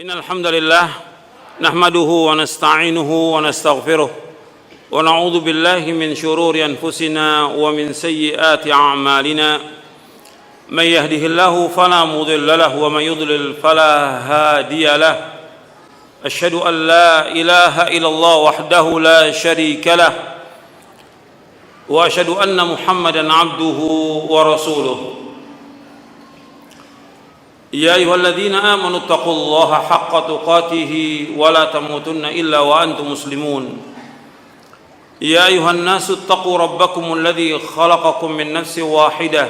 إن الحمد لله نحمده ونستعينه ونستغفره ونعوذ بالله من شرور أنفسنا ومن سيئات أعمالنا من يهده الله فلا مضل له ومن يضلل فلا هادي له أشهد أن لا إله إلا الله وحده لا شريك له وأشهد أن محمدا عبده ورسوله يا أيها الذين آمنوا اتقوا الله حق تقاته ولا تموتن إلا وأنتم مسلمون يا أيها الناس اتقوا ربكم الذي خلقكم من نفس واحدة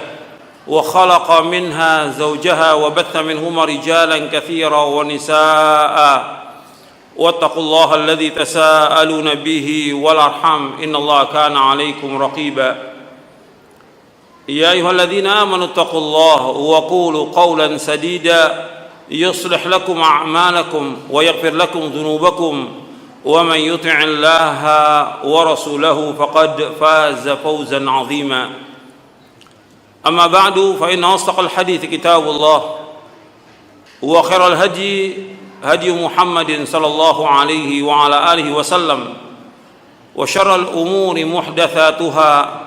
وخلق منها زوجها وبث منهما رجالا كثيرا ونساء واتقوا الله الذي تساءلون به والأرحام إن الله كان عليكم رقيبا يا أيها الذين آمنوا اتقوا الله وقولوا قولا سديدا يصلح لكم أعمالكم ويغفر لكم ذنوبكم ومن يطع الله ورسوله فقد فاز فوزا عظيما أما بعد فإن أصدق الحديث كتاب الله وخير الهدي هدي محمد صلى الله عليه وعلى آله وسلم وشر الأمور محدثاتها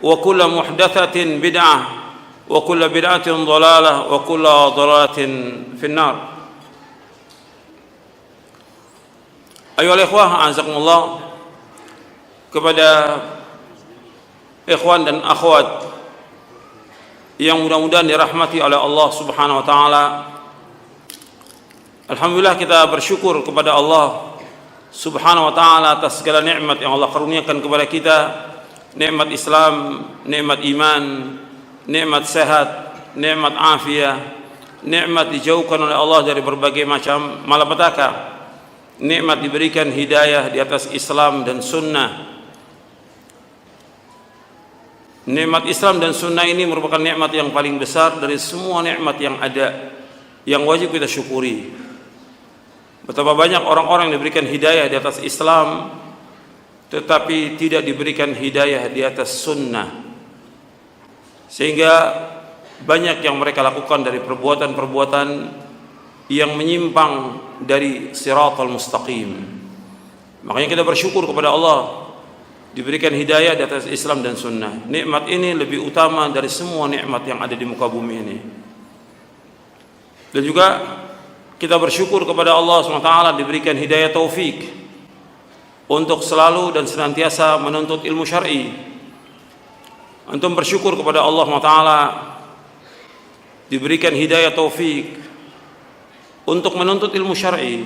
وكل محدثة بدعة وكل بدعة ضلالة وكل ضلالة في النار. Ayolah ikhwah, azakumullah, kepada ikhwan dan akhwat yang mudah-mudahan dirahmati oleh Allah Subhanahu wa taala. Alhamdulillah, kita bersyukur kepada Allah Subhanahu wa taala atas segala nikmat yang Allah karuniakan kepada kita. Nikmat Islam, nikmat iman, nikmat sehat, nikmat afiah, nikmat dijauhkan oleh Allah dari berbagai macam malapetaka, nikmat diberikan hidayah di atas Islam dan sunnah. Nikmat Islam dan sunnah ini merupakan nikmat yang paling besar dari semua nikmat yang ada, yang wajib kita syukuri. Betapa banyak orang-orang yang diberikan hidayah di atas Islam tetapi tidak diberikan hidayah di atas sunnah, sehingga banyak yang mereka lakukan dari perbuatan-perbuatan yang menyimpang dari siratal mustaqim. Makanya kita bersyukur kepada Allah diberikan hidayah di atas Islam dan sunnah. Nikmat ini lebih utama dari semua nikmat yang ada di muka bumi ini. Dan juga kita bersyukur kepada Allah SWT diberikan hidayah taufik untuk selalu dan senantiasa menuntut ilmu syar'i. Antum bersyukur kepada Allah Taala diberikan hidayah taufik untuk menuntut ilmu syar'i.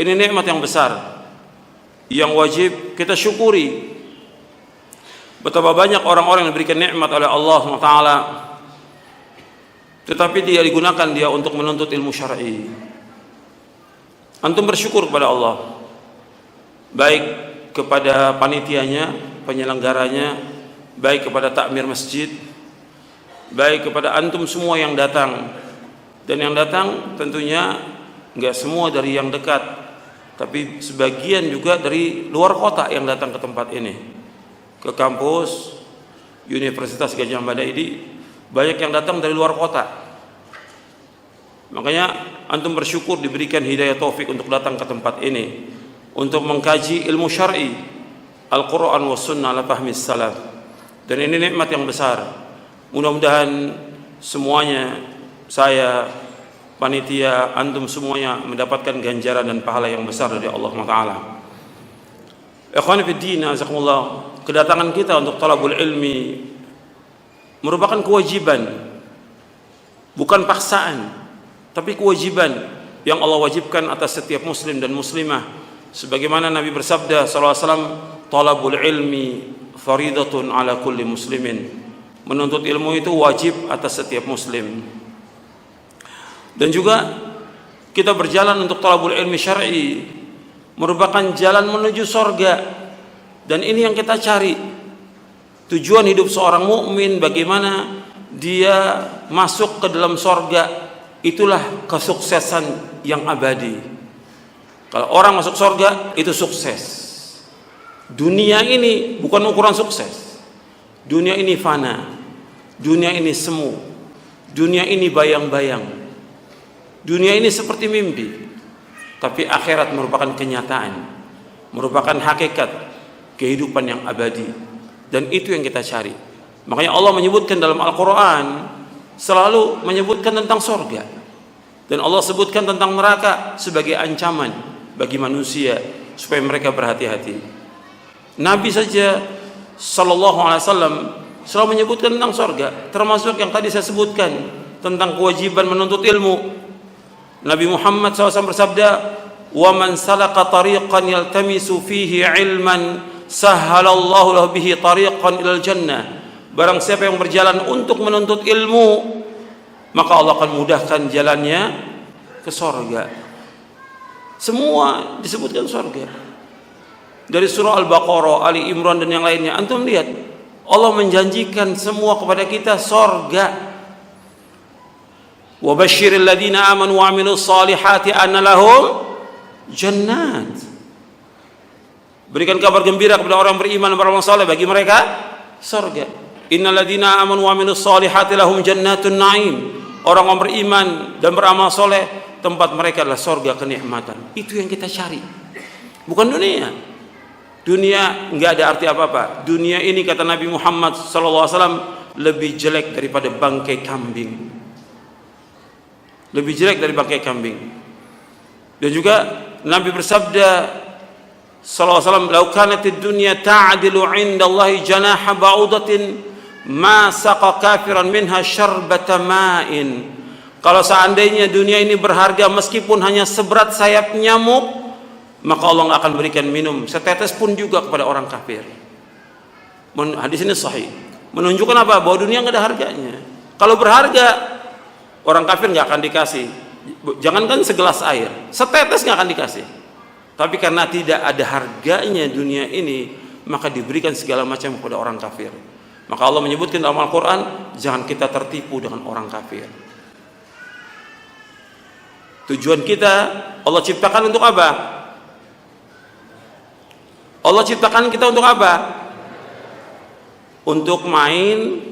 Ini nikmat yang besar yang wajib kita syukuri. Betapa banyak orang-orang yang diberikan nikmat oleh Allah Taala tetapi dia digunakan dia untuk menuntut ilmu syar'i. Antum bersyukur kepada Allah, baik kepada panitianya, penyelenggaranya, baik kepada takmir masjid, baik kepada antum semua yang datang. Dan yang datang tentunya enggak semua dari yang dekat, tapi sebagian juga dari luar kota yang datang ke tempat ini, ke kampus Universitas Gadjah Mada ini. Banyak yang datang dari luar kota. Makanya antum bersyukur diberikan hidayah taufik untuk datang ke tempat ini, untuk mengkaji ilmu syar'i, Al-Quran wa sunnah ala fahmi salaf. Dan ini nikmat yang besar. Mudah-mudahan semuanya, saya, panitia, antum semuanya mendapatkan ganjaran dan pahala yang besar dari Allah Ta'ala. Ikhwani fi din, azakumullah, kedatangan kita untuk talabul ilmi merupakan kewajiban, bukan paksaan, tapi kewajiban yang Allah wajibkan atas setiap muslim dan muslimah. Sebagaimana Nabi bersabda sallallahu alaihi wasallam, talabul ilmi faridatun ala kulli muslimin. Menuntut ilmu itu wajib atas setiap muslim. Dan juga kita berjalan untuk talabul ilmi syar'i merupakan jalan menuju surga. Dan ini yang kita cari. Tujuan hidup seorang mukmin bagaimana dia masuk ke dalam surga, itulah kesuksesan yang abadi. Kalau orang masuk surga itu sukses. Dunia ini bukan ukuran sukses. Dunia ini fana. Dunia ini semu. Dunia ini bayang-bayang. Dunia ini seperti mimpi, tapi akhirat merupakan kenyataan, merupakan hakikat kehidupan yang abadi, dan itu yang kita cari. Makanya Allah menyebutkan dalam Al-Quran, selalu menyebutkan tentang surga, dan Allah sebutkan tentang neraka sebagai ancaman bagi manusia supaya mereka berhati-hati. Nabi saja sallallahu alaihi wasallam selalu menyebutkan tentang surga, termasuk yang tadi saya sebutkan tentang kewajiban menuntut ilmu. Nabi Muhammad SAW bersabda, "Wa man salaka tariqan yaltamisu fihi ilman, sahhalallahu lahu bihi tariqan ilal jannah." Barang siapa yang berjalan untuk menuntut ilmu, maka Allah akan mudahkan jalannya ke surga. Semua disebutkan surga. Dari surah Al-Baqarah, Ali Imran dan yang lainnya. Antum lihat, Allah menjanjikan semua kepada kita surga. Wa basyiril ladzina amanu wa 'amilus solihati anna lahum jannat. Berikan kabar gembira kepada orang beriman dan beramal saleh, bagi mereka surga. Innal ladzina amanu wa 'amilus solihati lahum jannatun na'im. Orang yang beriman dan beramal saleh, tempat mereka adalah surga kenikmatan. Itu yang kita cari. Bukan dunia. Dunia enggak ada arti apa-apa. Dunia ini, kata Nabi Muhammad sallallahu alaihi wasallam, lebih jelek daripada bangkai kambing. Lebih jelek dari bangkai kambing. Dan juga Nabi bersabda sallallahu alaihi wasallam, "Lau kanatid dunya ta'dilu 'indallahi janaha ba'udatin ma saqa kafiran minha syarbata ma'in." Kalau seandainya dunia ini berharga meskipun hanya seberat sayap nyamuk, maka Allah akan berikan minum setetes pun juga kepada orang kafir. Hadis ini sahih. Menunjukkan apa? Bahwa dunia nggak ada harganya. Kalau berharga, orang kafir nggak akan dikasih. Jangankan segelas air, setetes nggak akan dikasih. Tapi karena tidak ada harganya dunia ini, maka diberikan segala macam kepada orang kafir. Maka Allah menyebutkan dalam Al-Quran, jangan kita tertipu dengan orang kafir. Tujuan kita, Allah ciptakan untuk apa? Allah ciptakan kita untuk apa? Untuk main,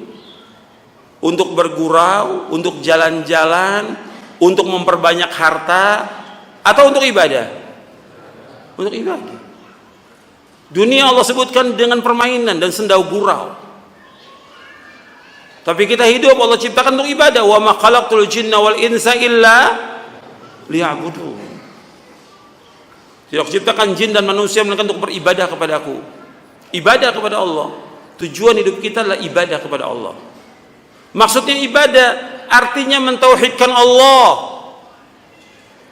untuk bergurau, untuk jalan-jalan, untuk memperbanyak harta, atau untuk ibadah? Untuk ibadah. Dunia Allah sebutkan dengan permainan dan sendau gurau. Tapi kita hidup Allah ciptakan untuk ibadah. Wa ma khalaqtul jinna wal insa illa liya'budun. Tidak ciptakan jin dan manusia melainkan untuk beribadah kepadaku. Ibadah kepada Allah. Tujuan hidup kita adalah ibadah kepada Allah. Maksudnya ibadah artinya mentauhidkan Allah.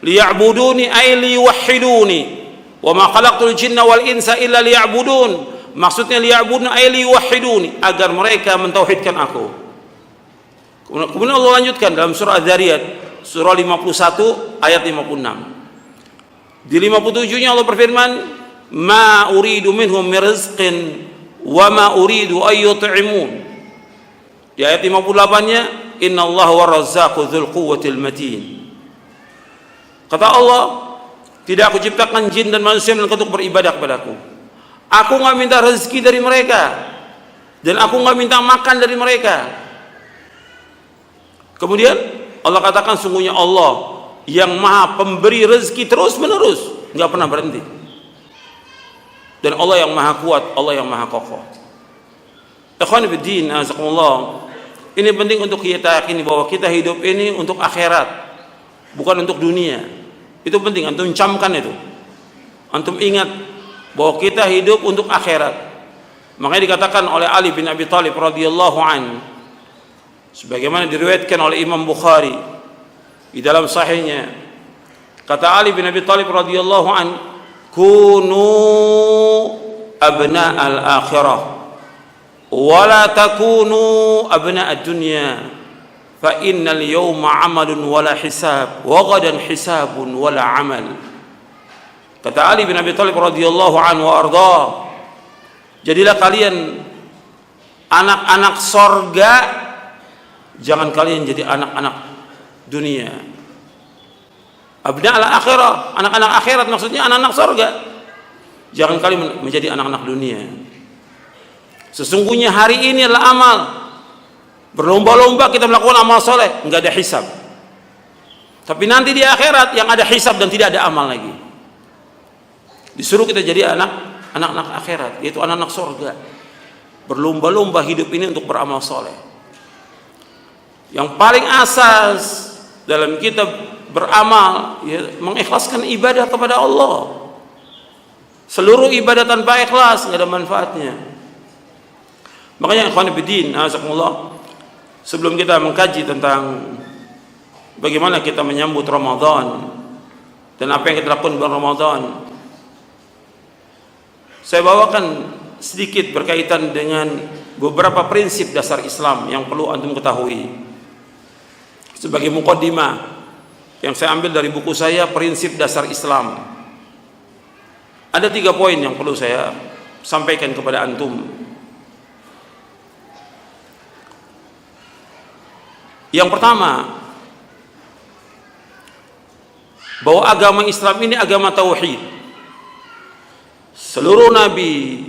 Liya'buduni ay liyuwahhiduni. Wa ma khalaqtul jinna wal insa illa liya'budun. Maksudnya liya'buduni ay liyuwahhiduni, agar mereka mentauhidkan aku. Kemudian Allah lanjutkan dalam surah Az-Zariyat, surah 51 ayat 56. Di 57-nya Allah berfirman, "Ma uridu minhum min rizqin wa ma uridu ay yut'imun." Di ayat 58-nya, "Innallaha war-razzaqu dzul quwwatil matin." Kata Allah, tidak aku ciptakan jin dan manusia melainkan untuk beribadah kepadaku. Aku enggak minta rezeki dari mereka, dan aku enggak minta makan dari mereka. Kemudian Allah katakan, sungguhnya Allah yang maha pemberi rezeki terus menerus, nggak pernah berhenti. Dan Allah yang maha kuat, Allah yang maha kokoh. Ikhwan fiddin, azakumullah. Ini penting untuk kita yakini bahwa kita hidup ini untuk akhirat, bukan untuk dunia. Itu penting, antum camkan itu. Antum ingat bahwa kita hidup untuk akhirat. Makanya dikatakan oleh Ali bin Abi Thalib radhiyallahu an, sebagaimana diriwayatkan oleh Imam Bukhari di dalam sahihnya, kata Ali bin Abi Thalib radhiyallahu an, "Kunu abna al-akhirah wa la takunu abna ad-dunya fa innal yawma 'amalun wa la hisab wa ghadan hisabun wa la 'amal." Kata Ali bin Abi Thalib radhiyallahu anhu wa arda, jadilah kalian anak-anak sorga, jangan kalian jadi anak-anak dunia. Abna al-akhirah, anak-anak akhirat, maksudnya anak-anak surga. Jangan kalian menjadi anak-anak dunia. Sesungguhnya hari ini adalah amal. Berlomba-lomba kita melakukan amal soleh, enggak ada hisab. Tapi nanti di akhirat yang ada hisab dan tidak ada amal lagi. Disuruh kita jadi anak-anak akhirat, yaitu anak-anak surga. Berlomba-lomba hidup ini untuk beramal soleh. Yang paling asas dalam kita beramal, ya, mengikhlaskan ibadah kepada Allah. Seluruh ibadah tanpa ikhlas nggak ada manfaatnya. Makanya ikhwan fillah, azakumullah, sebelum kita mengkaji tentang bagaimana kita menyambut Ramadan dan apa yang kita lakukan bulan Ramadan, saya bawakan sedikit berkaitan dengan beberapa prinsip dasar Islam yang perlu antum ketahui. Sebagai muqaddimah yang saya ambil dari buku saya, Prinsip Dasar Islam. Ada 3 poin yang perlu saya sampaikan kepada antum. Yang pertama, bahwa agama Islam ini agama tauhid. Seluruh nabi,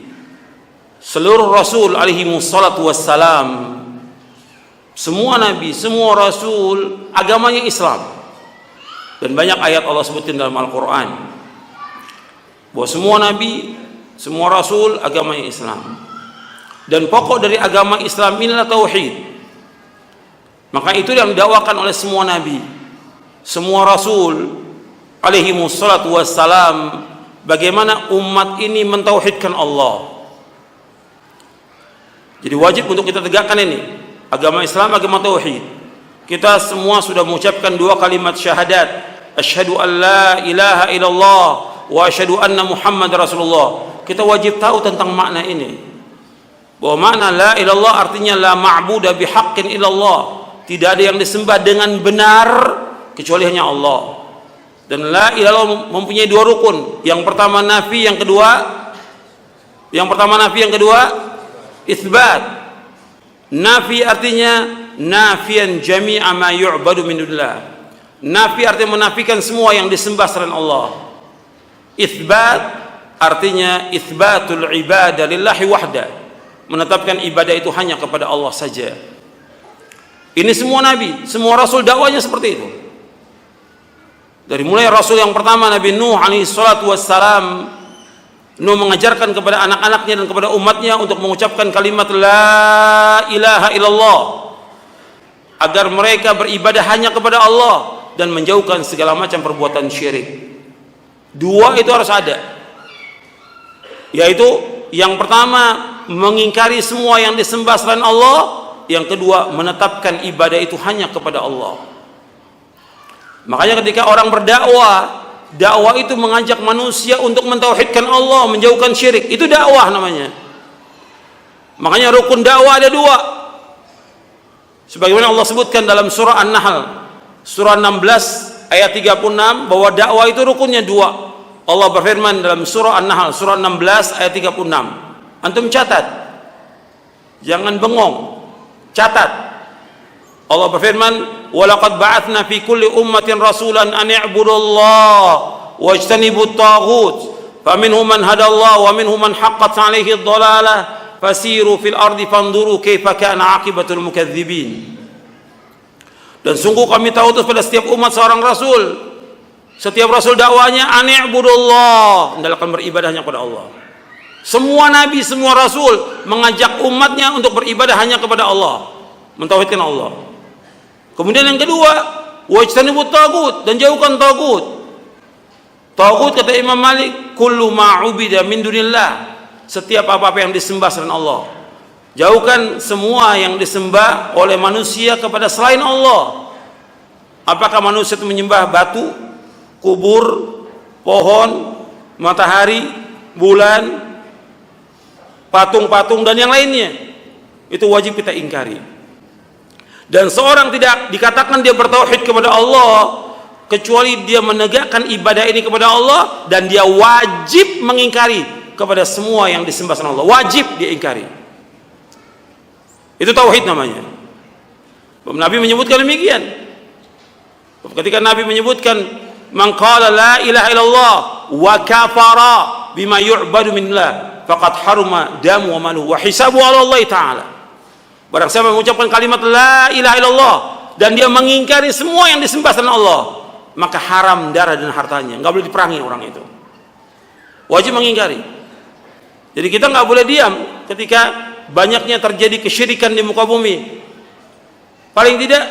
seluruh rasul alaihi wassalatu wassalam, semua nabi, semua rasul agamanya Islam. Dan banyak ayat Allah sebutkan dalam Al-Quran bahwa semua nabi, semua rasul agamanya Islam. Dan pokok dari agama Islam inilah tauhid. Maka itu yang didakwakan oleh semua nabi, semua rasul alaihi wassalatu wassalam, bagaimana umat ini mentauhidkan Allah. Jadi wajib untuk kita tegakkan ini. Agama Islam agama tauhid. Kita semua sudah mengucapkan 2 kalimat syahadat, asyhadu an la ilaha illallah wa asyhadu anna Muhammad Rasulullah. Kita wajib tahu tentang makna ini. Bahwa makna la ilallah artinya la ma'budu bihaqqin illallah. Tidak ada yang disembah dengan benar kecuali hanya Allah. Dan la ilallah mempunyai 2 rukun. Yang pertama nafi, yang kedua itsbat. Nafi artinya nafian jami'a ma yu'badu min dunillah. Nafi artinya menafikan semua yang disembah selain Allah. Itsbat artinya itsbatul ibadah lillahi wahda. Menetapkan ibadah itu hanya kepada Allah saja. Ini semua nabi, semua rasul dakwanya seperti itu. Dari mulai rasul yang pertama Nabi Nuh alaihi salatu wassalam, Nuh mengajarkan kepada anak-anaknya dan kepada umatnya untuk mengucapkan kalimat la ilaha illallah agar mereka beribadah hanya kepada Allah dan menjauhkan segala macam perbuatan syirik. 2 itu harus ada, yaitu yang pertama mengingkari semua yang disembah selain Allah, yang kedua menetapkan ibadah itu hanya kepada Allah. Makanya ketika orang berdakwah, dakwah itu mengajak manusia untuk mentauhidkan Allah, menjauhkan syirik. Itu dakwah namanya. Makanya rukun dakwah ada 2. Sebagaimana Allah sebutkan dalam surah An-Nahl, surah 16 ayat 36, bahwa dakwah itu rukunnya 2. Allah berfirman dalam surah An-Nahl, surah 16 ayat 36. Antum catat. Jangan bengong. Catat. Allah berfirman, "Walaqad ba'atsna fi kulli ummatin rasulan an i'budullaha wajtanibut taghut, faminhum man hadallahu wa minhum man haqqat 'alaihi ad-dhalalah, fasiru fil ardi fanzuru kaifa kana 'aqibatul mukadzibin." Dan sungguh kami tahu pada setiap umat seorang rasul. Setiap rasul dakwanya an i'budullah, hendaklah beribadah hanya kepada Allah. Semua nabi, semua rasul mengajak umatnya untuk beribadah hanya kepada Allah, mentauhidkan Allah. Kemudian yang kedua, wajtanibut tagut, dan jauhkan tagut. Tagut kata Imam Malik, kullu ma'ubida min dunillah, setiap apa-apa yang disembah selain Allah. Jauhkan semua yang disembah oleh manusia kepada selain Allah. Apakah manusia itu menyembah batu, kubur, pohon, matahari, bulan, patung-patung dan yang lainnya? Itu wajib kita ingkari. Dan seorang tidak dikatakan dia bertauhid kepada Allah kecuali dia menegakkan ibadah ini kepada Allah, dan dia wajib mengingkari kepada semua yang disembah selain Allah. Wajib dia ingkari. Itu tauhid namanya. Nabi menyebutkan demikian. Ketika Nabi menyebutkan man qala la ilaha illallah wa kafara bima yu'badu minillah faqad haruma damu wa maluhu wa hisabu ala Allah ta'ala. Barang siapa mengucapkan kalimat la ilaha illallah dan dia mengingkari semua yang disembah selain Allah, maka haram darah dan hartanya, nggak boleh diperangi orang itu. Wajib mengingkari. Jadi kita nggak boleh diam ketika banyaknya terjadi kesyirikan di muka bumi. Paling tidak,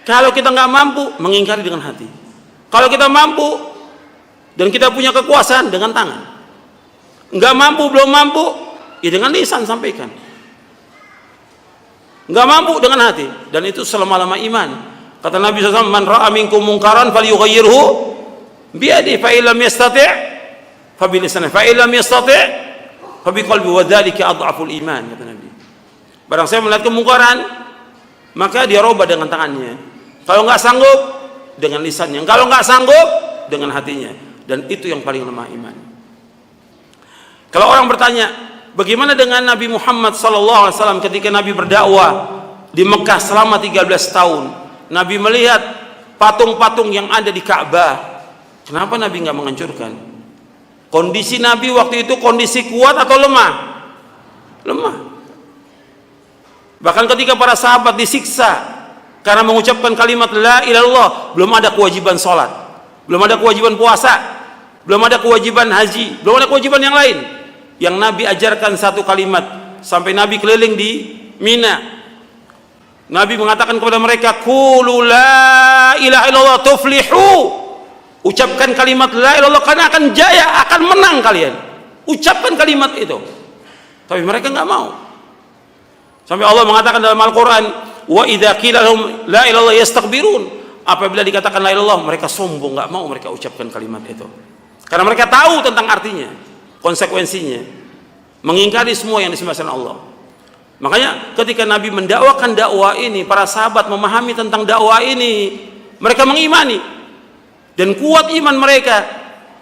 kalau kita nggak mampu, mengingkari dengan hati. Kalau kita mampu dan kita punya kekuasaan, dengan tangan. Nggak mampu, belum mampu, ya dengan lisan sampaikan. Nggak mampu dengan hati, dan itu selama-lama iman. Kata Nabi SAW, man ra'a minkum munkaran falyughayyirhu biyadihi fa illam yastati' fa bilisanihi fa illam yastati' fa biqalbi wa dzalika adhaful iman, kata Nabi. Barang saya melihat kemungkaran, maka dia rubah dengan tangannya. Kalau nggak sanggup, dengan lisannya. Kalau nggak sanggup, dengan hatinya. Dan itu yang paling lemah iman. Kalau orang bertanya, bagaimana dengan Nabi Muhammad SAW ketika Nabi berdakwah di Mekah selama 13 tahun? Nabi melihat patung-patung yang ada di Ka'bah. Kenapa Nabi nggak menghancurkan? Kondisi Nabi waktu itu kondisi kuat atau lemah? Lemah. Bahkan ketika para sahabat disiksa karena mengucapkan kalimat la ilaha illallah, belum ada kewajiban sholat, belum ada kewajiban puasa, belum ada kewajiban haji, belum ada kewajiban yang lain. Yang Nabi ajarkan satu kalimat sampai Nabi keliling di Mina. Nabi mengatakan kepada mereka, qulu la ilaha illallah tuflihu. Ucapkan kalimat la ilaha illallah karena akan jaya, akan menang kalian. Ucapkan kalimat itu. Tapi mereka enggak mau. Sampai Allah mengatakan dalam Al-Qur'an, wa idza qila lahum la ilaha illallah yastakbirun. Apabila dikatakan la ilaha illallah, mereka sombong, enggak mau mereka ucapkan kalimat itu. Karena mereka tahu tentang artinya, konsekuensinya. Mengingkari semua yang disembah Allah. Makanya ketika Nabi mendakwakan dakwah ini, para sahabat memahami tentang dakwah ini, mereka mengimani dan kuat iman mereka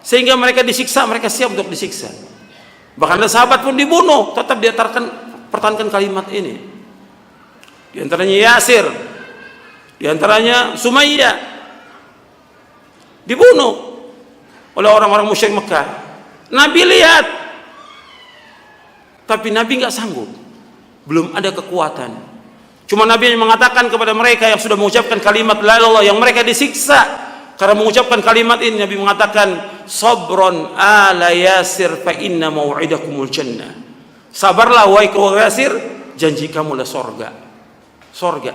sehingga mereka disiksa, mereka siap untuk disiksa. Bahkan ada sahabat pun dibunuh, tetap dia pertahankan kalimat ini. Di antaranya Yasir, di antaranya Sumayyah, dibunuh oleh orang-orang musyrik Mekah. Nabi lihat, tapi Nabi nggak sanggup. Belum ada kekuatan. Cuma Nabi yang mengatakan kepada mereka yang sudah mengucapkan kalimat la ilaha illallah, yang mereka disiksa karena mengucapkan kalimat ini, Nabi mengatakan, sabron ala Yasir fa inna mau'idakumul jannah. Sabarlah wahai keluarga Yasir, janji kamu adalah sorga. Sorga.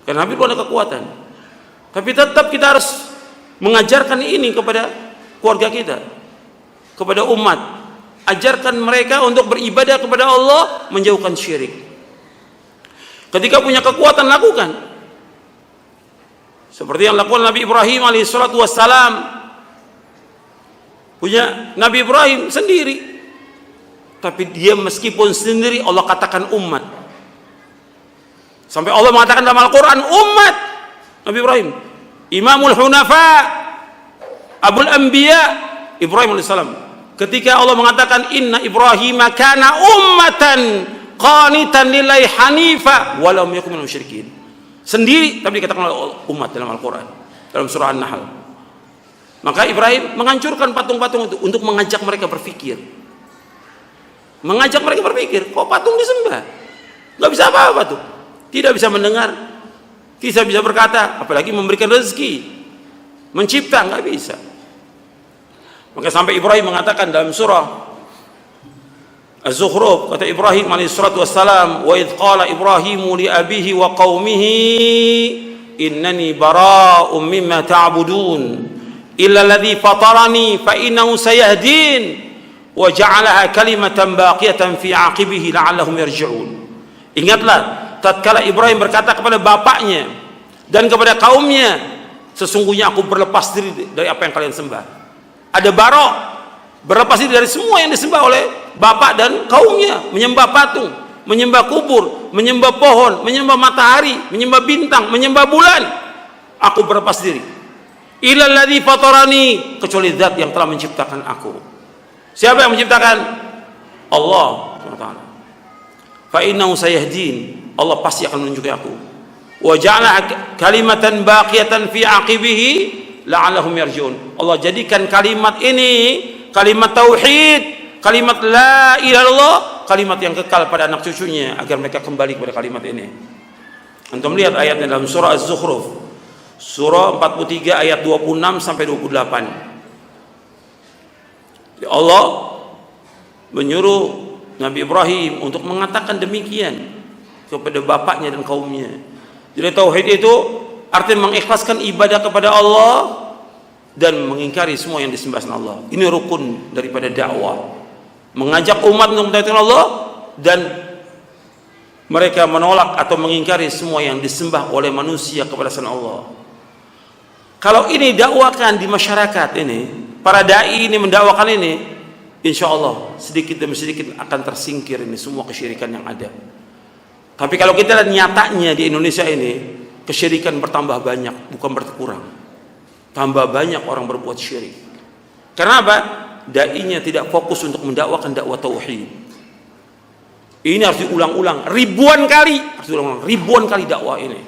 Karena Nabi belum ada kekuatan. Tapi tetap kita harus mengajarkan ini kepada keluarga kita, kepada umat. Ajarkan mereka untuk beribadah kepada Allah, menjauhkan syirik. Ketika punya kekuatan, lakukan. Seperti yang lakukan Nabi Ibrahim alaihissalatu wassalam. Punya Nabi Ibrahim sendiri, tapi dia meskipun sendiri, Allah katakan umat. Sampai Allah mengatakan dalam Al-Quran, umat Nabi Ibrahim, Imamul Hunafa, Abul Anbiya, Ibrahim alaihissalam. Ketika Allah mengatakan inna Ibrahim kana ummatan qanitan lillahi hanifa wa lam yakun minal musyrikin. Sendiri tapi dikatakan oleh umat dalam Al-Qur'an, dalam surah An-Nahl. Maka Ibrahim menghancurkan patung-patung itu untuk mengajak mereka berpikir. Mengajak mereka berpikir, kok patung disembah? Enggak bisa apa-apa tuh. Tidak bisa mendengar, tidak bisa berkata, apalagi memberikan rezeki. Mencipta enggak bisa. Maka sampai Ibrahim mengatakan dalam surah Az-Zukhruf, kata Ibrahim alaihissalatu wassalam, wa idh qala Ibrahimu li abihi wa qaumihi innani bara'um mimma ta'budun illa alladhi fatarani fa innahu sayahdin wa ja'alaha kalimatan baqiyatan fi 'aqibihi la'allahum yarji'un. Ingatlah tatkala Ibrahim berkata kepada bapaknya dan kepada kaumnya, sesungguhnya aku berlepas diri dari apa yang kalian sembah. Ada barok, berlepas diri dari semua yang disembah oleh bapak dan kaumnya, menyembah patung, menyembah kubur, menyembah pohon, menyembah matahari, menyembah bintang, menyembah bulan. Aku berlepas diri. Illa alladzi fatarani, kecuali zat yang telah menciptakan aku. Siapa yang menciptakan? Allah SWT. Fa innahu sayahdin, Allah pasti akan menunjuki aku. Wa ja'ala kalimatan baqiyatan fi aqibihi la'allahum yarji'un. Allah jadikan kalimat ini, kalimat tauhid, kalimat la ilaha illallah, kalimat yang kekal pada anak cucunya agar mereka kembali kepada kalimat ini. Antum lihat ayatnya dalam surah Az-Zukhruf. Surah 43 ayat 26 sampai 28. Allah menyuruh Nabi Ibrahim untuk mengatakan demikian kepada bapaknya dan kaumnya. Jadi tauhid itu artinya mengikhlaskan ibadah kepada Allah dan mengingkari semua yang disembah selain Allah. Ini rukun daripada dakwah. Mengajak umat untuk mentaati Allah dan mereka menolak atau mengingkari semua yang disembah oleh manusia kepada selain Allah. Kalau ini dakwakan di masyarakat ini, para dai ini mendakwakan ini, insya Allah sedikit demi sedikit akan tersingkir ini semua kesyirikan yang ada. Tapi kalau kita lihat nyatanya di Indonesia ini, kesyirikan bertambah banyak, bukan berkurang. Tambah banyak orang berbuat syirik. Karena apa? Dai-nya tidak fokus untuk mendakwakan dakwah tauhid. Ini harus diulang-ulang ribuan kali, ribuan kali dakwah ini.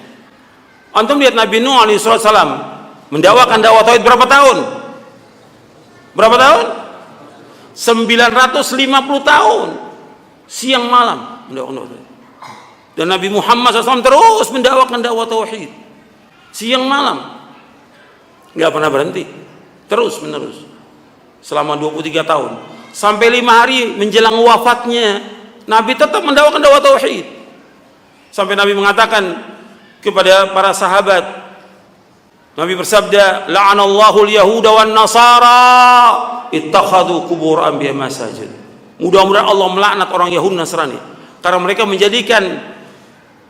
Antum lihat Nabi Nuh alaihi salam mendakwakan dakwah tauhid berapa tahun? Berapa tahun? 950 tahun. Siang malam mendakwakan dakwah tauhid. Dan Nabi Muhammad SAW terus mendakwakan dakwah tauhid. Siang malam. Enggak pernah berhenti. Terus menerus. Selama 23 tahun. Sampai 5 hari menjelang wafatnya, Nabi tetap mendakwakan dakwah tauhid. Sampai Nabi mengatakan kepada para sahabat, Nabi bersabda, la'anallahu al-yahuda wan nasara ittakhadhu qubur anbiya masajid. Mudah-mudahan Allah melaknat orang Yahudi Nasrani karena mereka menjadikan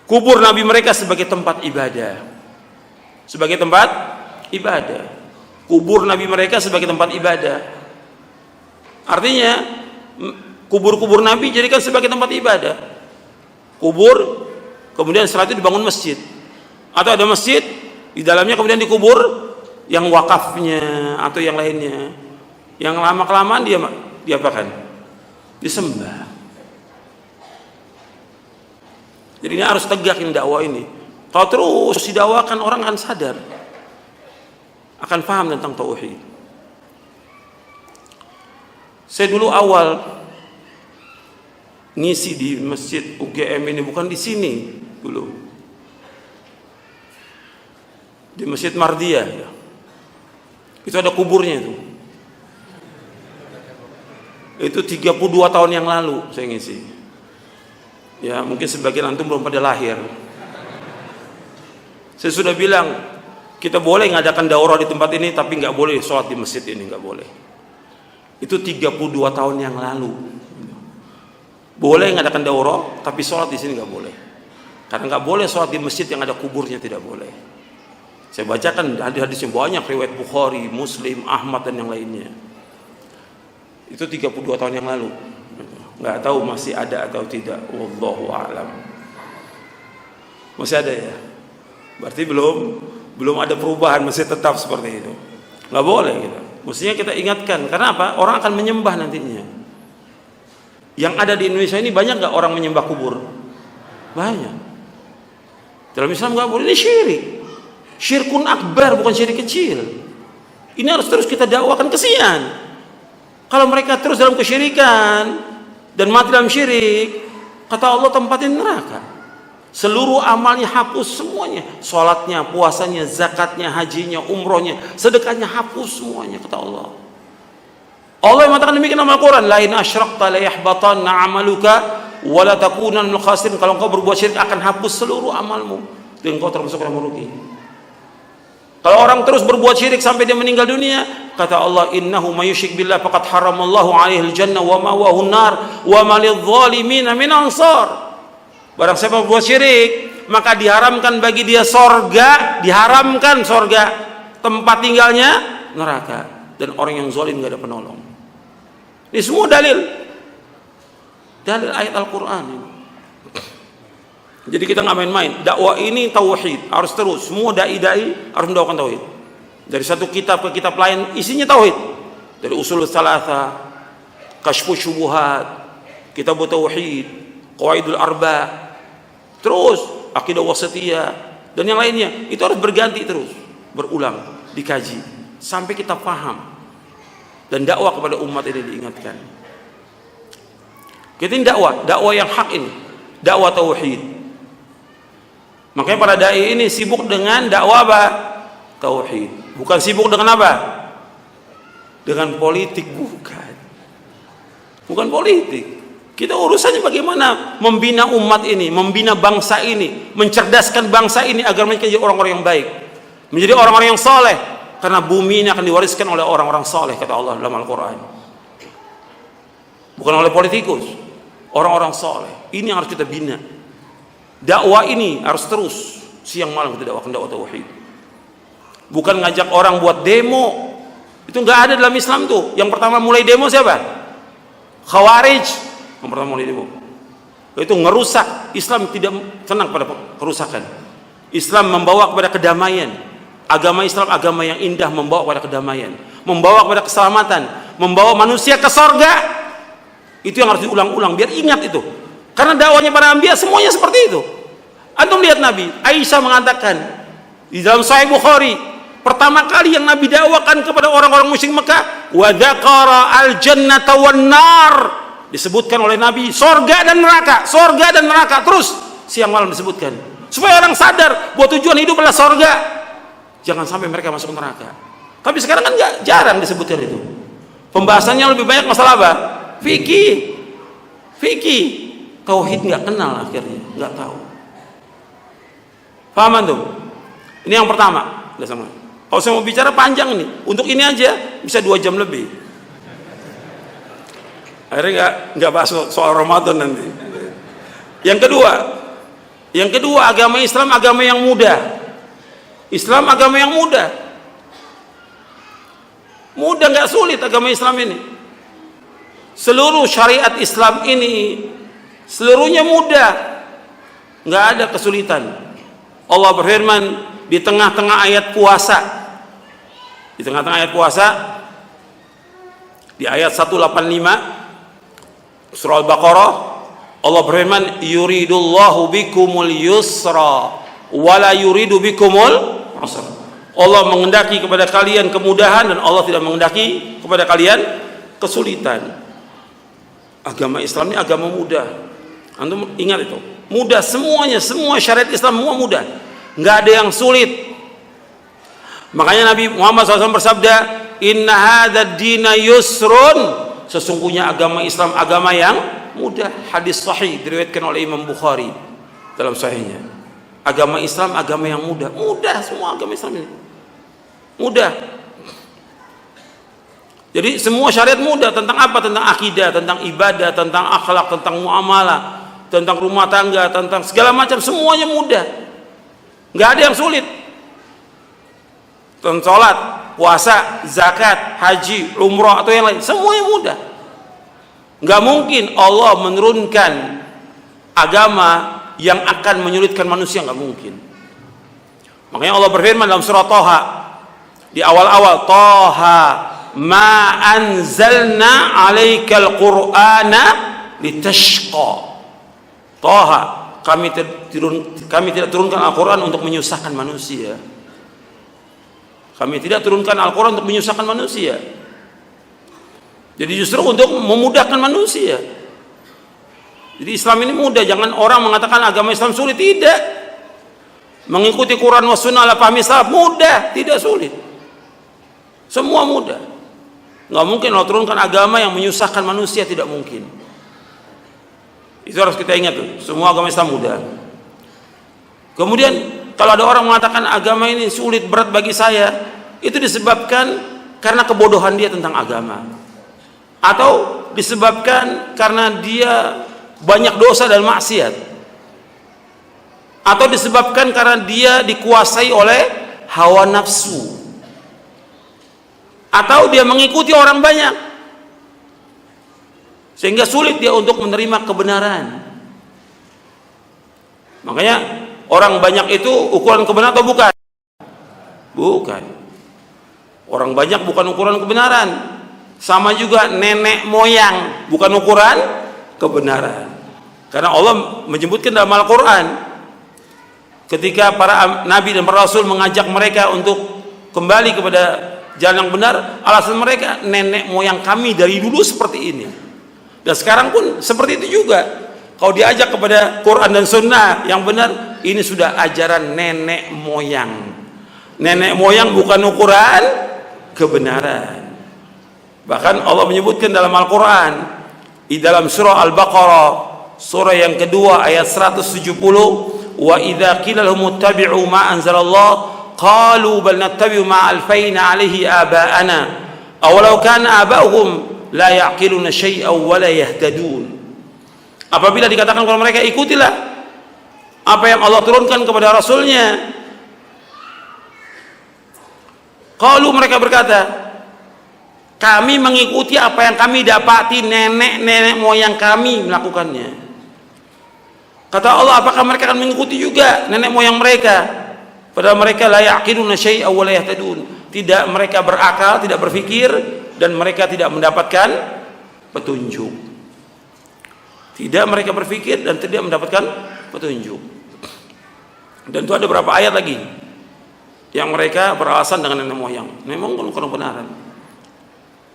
kubur nabi mereka sebagai tempat ibadah. Sebagai tempat ibadah. Kubur nabi mereka sebagai tempat ibadah. Artinya kubur-kubur nabi jadikan sebagai tempat ibadah. Kubur, kemudian setelah itu dibangun masjid. Atau ada masjid, di dalamnya kemudian dikubur yang wakafnya atau yang lainnya. Yang lama-kelamaan dia diapakan? Disembah. Jadi ini harus tegak ini dakwah ini. Kalau terus didakwakan, orang akan sadar, akan paham tentang tauhid. Saya dulu awal ngisi di masjid UGM ini, bukan di sini dulu, di Masjid Mardiyah ya. Itu ada kuburnya itu 32 tahun yang lalu saya ngisi ya. Mungkin sebagian antum belum pada lahir. Saya sudah bilang kita boleh ngadakan daurah di tempat ini, tapi nggak boleh sholat di masjid ini, nggak boleh. Itu 32 tahun yang lalu. Boleh ngadakan daurah, tapi sholat di sini nggak boleh. Karena nggak boleh sholat di masjid yang ada kuburnya, tidak boleh. Saya bacakan hadis-hadis yang banyak, riwayat Bukhari, Muslim, Ahmad dan yang lainnya. Itu 32 tahun yang lalu. Nggak tahu masih ada atau tidak. Wallahu a'lam. Masih ada ya? Berarti belum ada perubahan, masih tetap seperti itu. Nggak boleh gitu. Mestinya kita ingatkan. Karena apa? Orang akan menyembah nantinya. Yang ada di Indonesia ini banyak nggak orang menyembah kubur? Banyak. Dalam Islam nggak boleh. Ini syirik. Syirkun akbar, bukan syirik kecil. Ini harus terus kita dakwakan, kesian. Kalau mereka terus dalam kesyirikan dan mati dalam syirik, kata Allah tempatin neraka. Seluruh amalnya hapus semuanya. Salatnya, puasanya, zakatnya, hajinya, umrohnya, sedekahnya hapus semuanya, kata Allah. Allah yang mengatakan demikian dalam Al-Quran, la in asyrakta la yahbatanna 'amaluka wa la takunanna minal khasirin. Kalau engkau berbuat syirik akan hapus seluruh amalmu dan engkau termasuk orang merugi. Kalau orang terus berbuat syirik sampai dia meninggal dunia, kata Allah, innahu may yusyrik billah faqad haramallahu 'alaihil jannah wa ma'wahu an-nar wa ma lidh-dhalimin min ansar. Barang siapa berbuat syirik, maka diharamkan bagi dia sorga, diharamkan sorga, tempat tinggalnya neraka, dan orang yang zalim gak ada penolong. Ini semua dalil ayat Al-Quran. Jadi kita nggak main-main. Dakwah ini tauhid, harus terus. Semua dai-dai harus mendakwakan tauhid. Dari satu kitab ke kitab lain isinya tauhid. Dari Ushul Tsalatsa, Kasyfus Syubuhat, Kitab Tauhid, Qawaidul Arba', terus Aqidah Wasithiyah dan yang lainnya. Itu harus berganti terus, berulang, dikaji sampai kita paham. Dan dakwah kepada umat ini diingatkan. Kita ini dakwah yang hak ini, dakwah tauhid. Makanya para dai ini sibuk dengan dakwah apa? tauhid. Bukan sibuk dengan apa? Dengan politik, bukan. Bukan politik. Kita urusannya bagaimana membina umat ini, membina bangsa ini, mencerdaskan bangsa ini agar menjadi orang-orang yang baik, menjadi orang-orang yang soleh. Karena bumi ini akan diwariskan oleh orang-orang soleh, kata Allah dalam Al-Quran. Bukan oleh politikus, orang-orang soleh. Ini yang harus kita bina. Dakwah ini harus terus siang malam kita dakwakan dakwah tauhid. Bukan ngajak orang buat demo. Itu nggak ada dalam Islam tuh. Yang pertama mulai demo siapa? Khawarij. Yang pertama mulai demo. Itu ngerusak. Islam tidak senang pada kerusakan. Islam membawa kepada kedamaian. Agama Islam agama yang indah, membawa kepada kedamaian, membawa kepada keselamatan, membawa manusia ke sorga. Itu yang harus diulang-ulang biar ingat itu. Karena dakwahnya para anbiya semuanya seperti itu. Antum lihat Nabi Aisyah mengatakan di dalam Sahih Bukhari, pertama kali yang Nabi dakwakan kepada orang-orang musyrik Mekah, wa dzakara al-jannata wan nar. Disebutkan oleh Nabi sorga dan neraka, sorga dan neraka, terus siang malam disebutkan supaya orang sadar bahwa tujuan hidup adalah sorga. Jangan sampai mereka masuk neraka. Tapi sekarang kan nggak, jarang disebutkan itu. Pembahasannya lebih banyak masalah apa? Fikih. Fikih. Tauhid nggak kenal akhirnya, nggak tahu. Paham antum? Ini yang pertama. Udah sama. Kalau saya mau bicara panjang nih, untuk ini aja bisa 2 jam lebih. Akhirnya nggak bahas soal Ramadan nanti. Yang kedua agama Islam agama yang mudah. Islam agama yang mudah. Mudah, nggak sulit agama Islam ini. Seluruh syariat Islam ini seluruhnya mudah, nggak ada kesulitan. Allah berfirman di tengah-tengah ayat puasa, di tengah-tengah ayat puasa, di ayat 185 surah Al-Baqarah, Allah berfirman, yuridullahu bikumul yusra wala yuridu bikumul usra. Allah menghendaki kepada kalian kemudahan dan Allah tidak menghendaki kepada kalian kesulitan. Agama Islam ini agama mudah. Antum ingat itu, mudah semuanya, semua syariat Islam semua mudah, nggak ada yang sulit. Makanya Nabi Muhammad SAW bersabda, inna hadzal dina yusrun, sesungguhnya agama Islam agama yang mudah. Hadis sahih diriwayatkan oleh Imam Bukhari dalam sahihnya. Agama Islam agama yang mudah, mudah semua agama Islam ini mudah. Jadi semua syariat mudah. Tentang apa? Tentang akidah, tentang ibadah, tentang akhlak, tentang muamalah, tentang rumah tangga, tentang segala macam, semuanya mudah, nggak ada yang sulit. Tentang sholat, puasa, zakat, haji, umrah atau yang lain, semuanya mudah. Nggak mungkin Allah menurunkan agama yang akan menyulitkan manusia, nggak mungkin. Makanya Allah berfirman dalam surah Thaha di awal-awal, Thaha ma anzalna 'alaikal qur'ana litashqa. Thaha, kami tidak turunkan Al-Quran untuk menyusahkan manusia. Kami tidak turunkan Al-Quran untuk menyusahkan manusia. Jadi justru untuk memudahkan manusia. Jadi Islam ini mudah. Jangan orang mengatakan agama Islam sulit. Tidak. Mengikuti Quran wa sunnah ala fahmi salaf mudah, tidak sulit. Semua mudah. Nggak mungkin Allah turunkan agama yang menyusahkan manusia, tidak mungkin. Itu harus kita ingat tuh. Semua agama Islam mudah. Kemudian kalau ada orang mengatakan agama ini sulit, berat bagi saya, itu disebabkan karena kebodohan dia tentang agama, atau disebabkan karena dia banyak dosa dan maksiat, atau disebabkan karena dia dikuasai oleh hawa nafsu, atau dia mengikuti orang banyak sehingga sulit dia untuk menerima kebenaran. Makanya orang banyak itu ukuran kebenaran atau bukan? Bukan. Orang banyak bukan ukuran kebenaran. Sama juga nenek moyang bukan ukuran kebenaran. Karena Allah menyebutkan dalam Al-Quran, ketika para nabi dan para rasul mengajak mereka untuk kembali kepada jalan yang benar, alasan mereka, nenek moyang kami dari dulu seperti ini. Dan sekarang pun seperti itu juga. Kalau diajak kepada Quran dan Sunnah yang benar, ini sudah ajaran nenek moyang. Nenek moyang bukan ukuran kebenaran. Bahkan Allah menyebutkan dalam Al-Quran, di dalam surah Al-Baqarah, surah yang kedua ayat 170, wa idza qila lahum ittabi'u ma anzalallah qalu bal nattabi'u ma alfayna alaihi aba'ana awalau kana aba'uhum la ya'qiluna syai'an wa la yahtadun. Apabila dikatakan kepada mereka, ikutilah apa yang Allah turunkan kepada Rasulnya, qalu, mereka berkata, kami mengikuti apa yang kami dapati nenek moyang kami melakukannya. Kata Allah, apakah mereka akan mengikuti juga nenek moyang mereka? Padahal mereka la ya'qiluna syai'an wa la yahtadun. Tidak mereka berakal, tidak berpikir, dan mereka tidak mendapatkan petunjuk. Tidak mereka berpikir dan tidak mendapatkan petunjuk. Dan itu ada beberapa ayat lagi yang mereka beralasan dengan nenek moyang. Memang bukan kebenaran.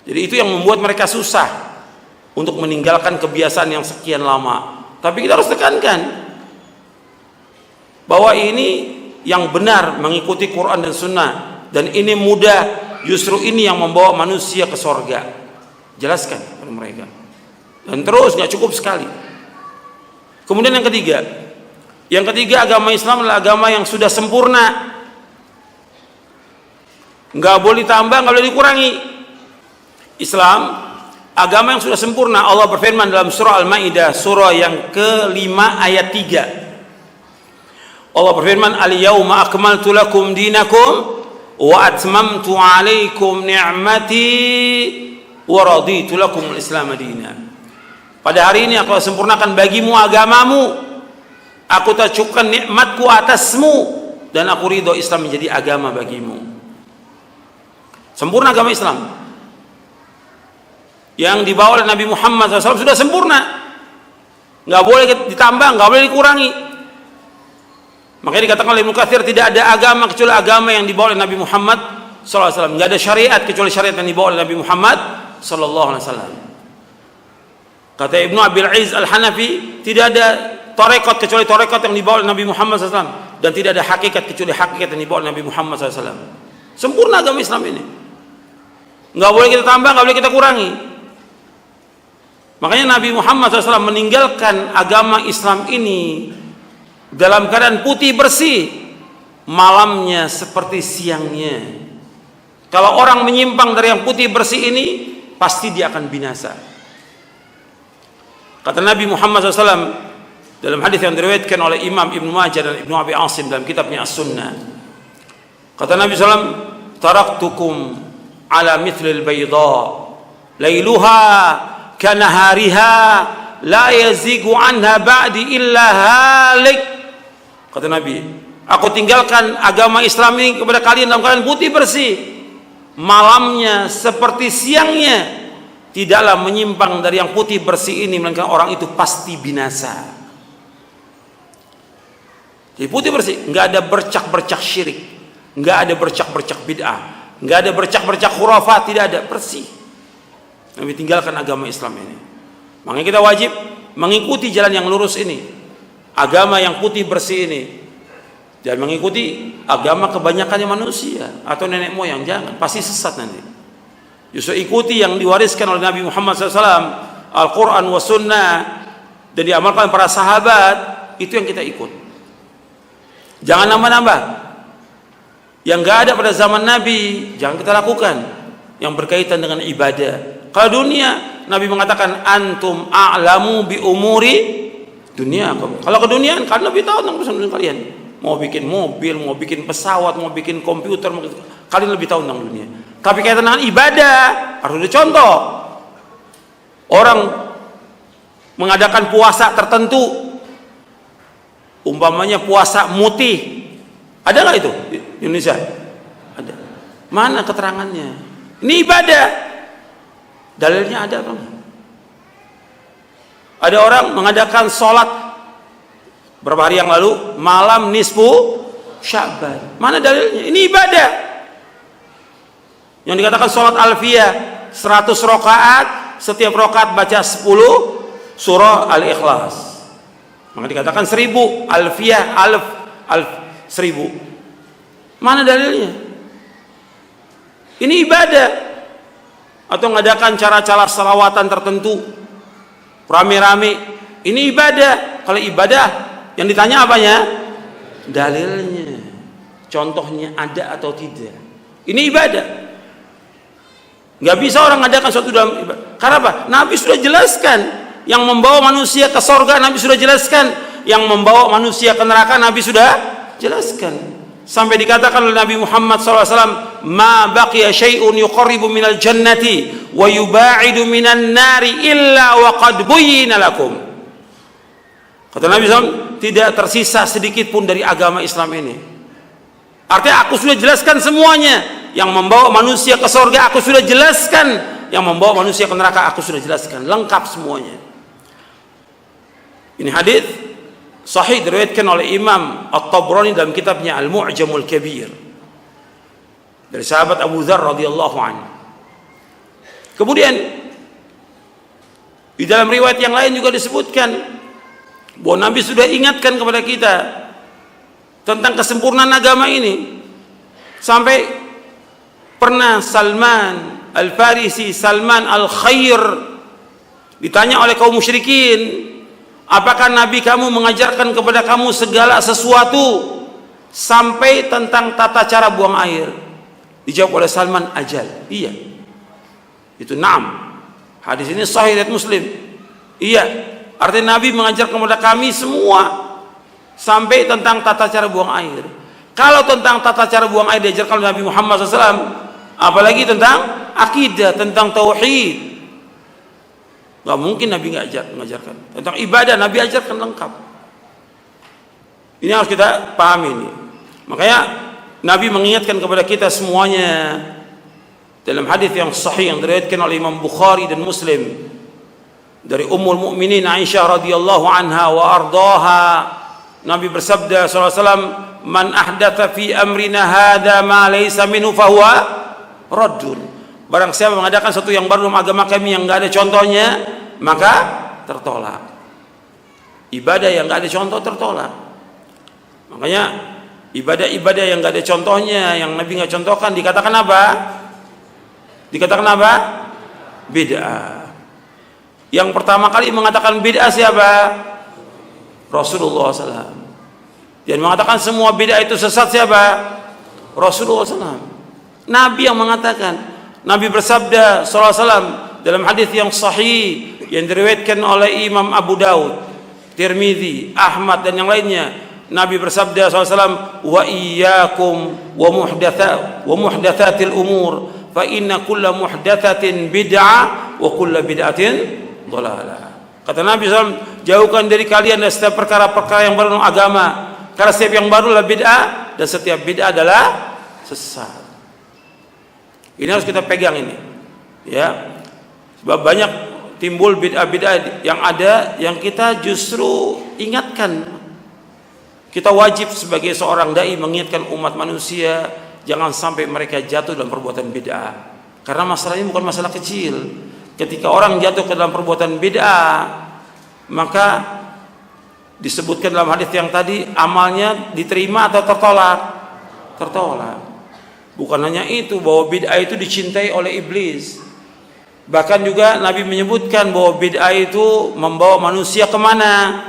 Jadi itu yang membuat mereka susah untuk meninggalkan kebiasaan yang sekian lama. Tapi kita harus tekankan bahwa ini yang benar, mengikuti Quran dan Sunnah, dan ini mudah, justru ini yang membawa manusia ke sorga. Jelaskan pada mereka. Dan terus, nggak cukup sekali. Kemudian yang ketiga, agama Islam adalah agama yang sudah sempurna, nggak boleh ditambah, nggak boleh dikurangi. Islam agama yang sudah sempurna. Allah berfirman dalam surah Al-Maidah, surah yang ke-5 ayat 3. Allah berfirman, al-yawma akmaltu lakum dinakum wa atmamtu alaikum ni'mati wa raditu lakum al-islam dinan. Pada hari ini aku sempurnakan bagimu agamamu, aku telah cukupkan nikmatku atasmu, dan aku ridho Islam menjadi agama bagimu. Sempurna agama Islam yang dibawa oleh Nabi Muhammad SAW sudah sempurna, nggak boleh ditambah, nggak boleh dikurangi. Makanya dikatakan oleh Ibnu Katsir, tidak ada agama kecuali agama yang dibawa oleh Nabi Muhammad SAW. Nggak ada syariat kecuali syariat yang dibawa oleh Nabi Muhammad SAW. Kata Ibnu Abil Izz Al-Hanafi, tidak ada tarekat kecuali tarekat yang dibawa oleh Nabi Muhammad SAW, dan tidak ada hakikat kecuali hakikat yang dibawa oleh Nabi Muhammad SAW. Sempurna agama Islam ini, nggak boleh kita tambah, nggak boleh kita kurangi. Makanya Nabi Muhammad SAW meninggalkan agama Islam ini dalam keadaan putih bersih, malamnya seperti siangnya. Kalau orang menyimpang dari yang putih bersih ini, pasti dia akan binasa. Kata Nabi Muhammad SAW dalam hadis yang diriwayatkan oleh Imam Ibnu Majah dan Ibnu Abi Asim dalam kitabnya As-Sunnah, kata Nabi SAW, taraktukum ala mithlil bayda lailuha kanahariha la yazigu anha ba'di illa halik. Kata Nabi, aku tinggalkan agama Islam ini kepada kalian dalam keadaan putih bersih, malamnya seperti siangnya, tidaklah menyimpang dari yang putih bersih ini, melainkan orang itu pasti binasa. Jadi putih bersih, nggak ada bercak-bercak syirik, nggak ada bercak-bercak bid'ah, nggak ada bercak-bercak khurafat, tidak ada, bersih. Nabi tinggalkan agama Islam ini. Makanya kita wajib mengikuti jalan yang lurus ini, agama yang putih bersih ini. Jangan mengikuti agama kebanyakannya manusia atau nenek moyang, jangan, pasti sesat nanti. Justru ikuti yang diwariskan oleh Nabi Muhammad SAW, Al-Quran wa Sunnah, dan diamalkan para sahabat, itu yang kita ikut. Jangan nambah-nambah yang gak ada pada zaman Nabi, jangan kita lakukan yang berkaitan dengan ibadah. Kalau dunia, Nabi mengatakan antum a'lamu bi umuri dunia. Kalau ke dunia, kan lebih tahu tentang urusan dunia kalian. Mau bikin mobil, mau bikin pesawat, mau bikin komputer, kalian lebih tahu tentang dunia. Tapi kaitan dengan ibadah, harus ada contoh. Orang mengadakan puasa tertentu, umpamanya puasa mutih, ada nggak itu di Indonesia? Ada. Mana keterangannya? Ini ibadah. Dalilnya ada apa? Ada orang mengadakan sholat berapa hari yang lalu, malam nisfu Sya'ban. Mana dalilnya? Ini ibadah. Yang dikatakan sholat alfiyah 100 rakaat, setiap rakaat baca 10 surah Al-Ikhlas. Maka dikatakan 1000 alfiyah, alf 1000. Mana dalilnya? Ini ibadah. Atau mengadakan cara-cara salawatan tertentu rame-rame, ini ibadah. Kalau ibadah yang ditanya apanya? Dalilnya, contohnya ada atau tidak. Ini ibadah. Nggak bisa orang mengadakan suatu dalam ibadah. Karena apa? Nabi sudah jelaskan yang membawa manusia ke surga, Nabi sudah jelaskan yang membawa manusia ke neraka, Nabi sudah jelaskan. Sampai dikatakan oleh Nabi Muhammad SAW, ma baqiya syai'un yuqarribu minal jannati wa yuba'idu minan nari illa wa qad buyyina lakum. Kata Nabi SAW, tidak tersisa sedikit pun dari agama Islam ini. Artinya aku sudah jelaskan semuanya. Yang membawa manusia ke surga aku sudah jelaskan, yang membawa manusia ke neraka aku sudah jelaskan, lengkap semuanya. Ini hadis sahih diriwayatkan oleh Imam At-Tabrani dalam kitabnya Al-Mu'jamul Kabir dari sahabat Abu Dzar radhiyallahu anhu. Kemudian di dalam riwayat yang lain juga disebutkan bahwa Nabi sudah ingatkan kepada kita tentang kesempurnaan agama ini. Sampai pernah Salman Al-Farisi, Salman Al-Khair, ditanya oleh kaum musyrikin, apakah Nabi kamu mengajarkan kepada kamu segala sesuatu sampai tentang tata cara buang air? Dijawab oleh Salman, ajal, iya. Itu na'am. Hadis ini sahih riwayat Muslim. Iya, artinya Nabi mengajar kepada kami semua sampai tentang tata cara buang air. Kalau tentang tata cara buang air diajarkan oleh Nabi Muhammad SAW, apalagi tentang akidah, tentang tauhid. Gak mungkin Nabi nggak mengajarkan. Tentang ibadah Nabi ajarkan lengkap. Ini harus kita pahami ini. Makanya Nabi mengingatkan kepada kita semuanya dalam hadis yang sahih yang diriwayatkan oleh Imam Bukhari dan Muslim dari Ummul Mukminin Aisyah radhiyallahu anha wa ardaha. Nabi bersabda sallallahu alaihi wasallam, man ahdatha fi amrina hadza ma laysa minhu fahuwa raddun. Barang siapa mengadakan sesuatu yang baru dalam agama kami yang enggak ada contohnya, maka tertolak. Ibadah yang enggak ada contoh tertolak. Makanya ibadah-ibadah yang enggak ada contohnya, yang Nabi enggak contohkan, dikatakan apa? Dikatakan apa? Bid'ah. Yang pertama kali mengatakan bid'ah siapa? Rasulullah SAW. Dan mengatakan semua bid'ah itu sesat siapa? Rasulullah SAW. Nabi yang mengatakan. Nabi bersabda sallallahu alaihi wasallam dalam hadis yang sahih yang diriwayatkan oleh Imam Abu Daud, Tirmizi, Ahmad dan yang lainnya. Nabi bersabda sallallahu alaihi wasallam, wa iyyakum wa muhdatsatil umur fa inna kulla muhdatsatin bid'ah wa kulla bid'atin dhalalah. Kata Nabi SAW, jauhkan dari kalian dari setiap perkara-perkara yang baru dalam agama, karena setiap yang baru adalah bid'ah dan setiap bid'ah adalah sesat. Ini harus kita pegang ini, ya. Sebab banyak timbul bid'ah-bid'ah yang ada yang kita justru ingatkan. Kita wajib sebagai seorang dai mengingatkan umat manusia jangan sampai mereka jatuh dalam perbuatan bid'ah. Karena masalah ini bukan masalah kecil. Ketika orang jatuh ke dalam perbuatan bid'ah, maka disebutkan dalam hadis yang tadi, amalnya diterima atau tertolak? Tertolak. Bukan hanya itu, bahwa bid'ah itu dicintai oleh iblis. Bahkan juga Nabi menyebutkan bahwa bid'ah itu membawa manusia kemana?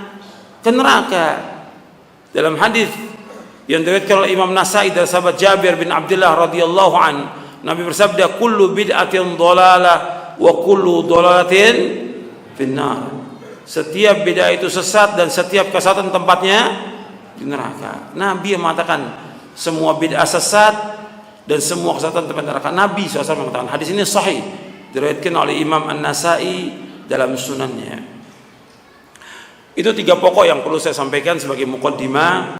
Ke neraka. Dalam hadis yang diriwayatkan oleh Imam Nasai dari sahabat Jabir bin Abdullah radhiyallahu an, Nabi bersabda, kullu bid'atin dhalalah wa kullu dhalalatin finnar. Setiap bid'ah itu sesat dan setiap kesesatan tempatnya di neraka. Nabi yang mengatakan semua bid'ah sesat dan semua kesesatan tempat neraka. Nabi SAW mengatakan. Hadis ini sahih diriwayatkan oleh Imam An-Nasai dalam sunannya. Itu 3 pokok yang perlu saya sampaikan sebagai muqaddimah.